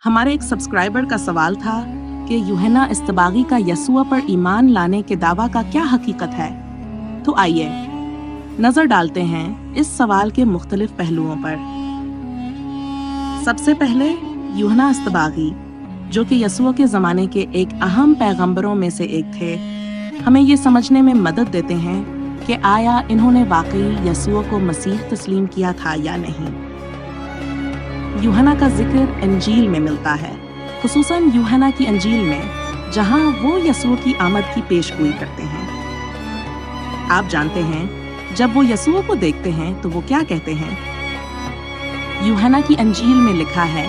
हमारे एक सब्सक्राइबर का सवाल था कि यूहन्ना इस्तबागी का यसूआ पर ईमान लाने के दावा का क्या हकीकत है। तो आइए नजर डालते हैं इस सवाल के मुख्तलिफ पहलुओं पर। सबसे पहले यूहन्ना इस्तबागी, जो कि यसूआ के ज़माने के एक अहम पैगंबरों में से एक थे, हमें ये समझने में मदद देते हैं कि आया इन्होंने वाकई यसूआ को मसीह तस्लीम किया था या नहीं। यूहन्ना का जिक्र इंजील में मिलता है, खुसूसन यूहन्ना की इंजील में, जहां वो यसूआ की आमद की पेशगोई करते हैं। आप जानते हैं, जब वो यसूआ को देखते हैं तो वो क्या कहते हैं? यूहन्ना की इंजील में लिखा है,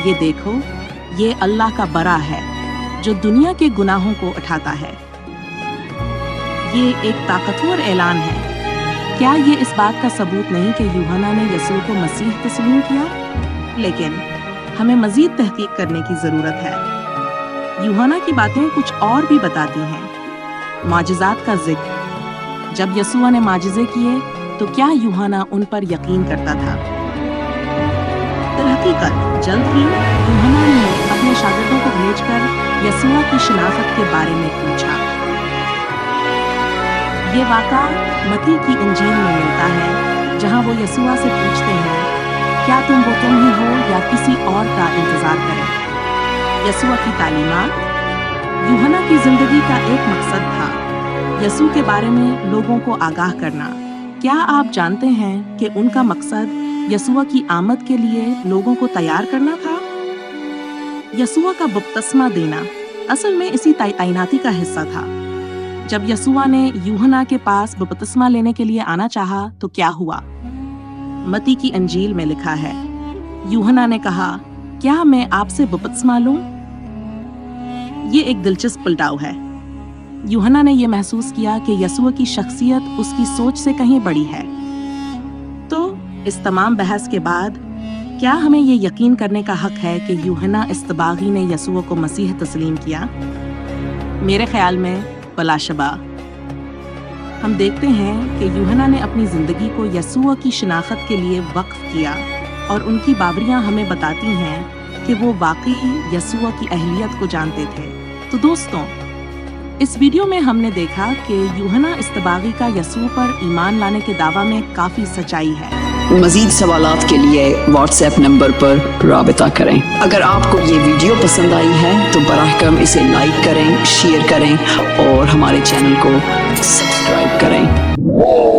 ये देखो, ये अल्लाह का बरा है जो दुनिया के गुनाहों को उठाता है। ये एक ताकतवर ऐलान है। क्या ये इस बात का सबूत नहीं कि यूहन्ना ने यसूआ को मसीह तस्लीम किया? लेकिन हमें मजीद तहकीक करने की जरूरत है। यूहन्ना की बातें कुछ और भी बताती हैं। माजिज़ात का जिक्र, जब यसूआ ने माजिज़े किए तो क्या यूहन्ना उन पर यकीन करता था? दरहकीकत जल्द ही यूहन्ना ने अपने शागिर्दों को भेजकर यसूआ की शिनाख्त के बारे में पूछा। ये वाक़ा मत्ती की इंजील में मिलता है, जहां वो यसूआ से पूछते हैं, क्या तुम ही हो या किसी और का इंतजार करें? यसूआ की तालीमात। यूहन्ना की जिंदगी का एक मकसद था, यसूआ के बारे में लोगों को आगाह करना। क्या आप जानते हैं कि उनका मकसद यसूआ की आमद के लिए लोगों को तैयार करना था? यसूआ का बपतिस्मा देना असल में इसी तैनाती का हिस्सा था। जब यसूआ ने यूहन्ना के पास बपतिस्मा लेने के लिए आना चाहा तो क्या हुआ? मत्ती की इंजील में लिखा है, यूहन्ना ने कहा, क्या मैं आपसे बपतिस्मा लूं? ये एक दिलचस्प पलटाव है। यूहन्ना ने यह महसूस किया कि यसूआ की शख्सियत उसकी सोच से कहीं बड़ी है। तो इस तमाम बहस के बाद क्या हमें ये यकीन करने का हक है कि यूहन्ना इस्तबागी ने यसूआ को मसीह तस्लीम किया? मेरे ख्याल में बलाशबा। हम देखते हैं कि यूहन्ना ने अपनी जिंदगी को यसूआ की शिनाख्त के लिए वक्फ किया और उनकी बावरियां हमें बताती हैं कि वो वाकई यसूआ की अहलियत को जानते थे। तो दोस्तों, इस वीडियो में हमने देखा कि यूहन्ना इस्तबागी का यसूआ पर ईमान लाने के दावा में काफी सच्चाई है। मजीद सवालात के लिए व्हाट्सएप नंबर पर राबिता करें। अगर आपको ये वीडियो पसंद आई है तो बराह करम इसे लाइक करें, शेयर करें और हमारे चैनल को सब्सक्राइब करें।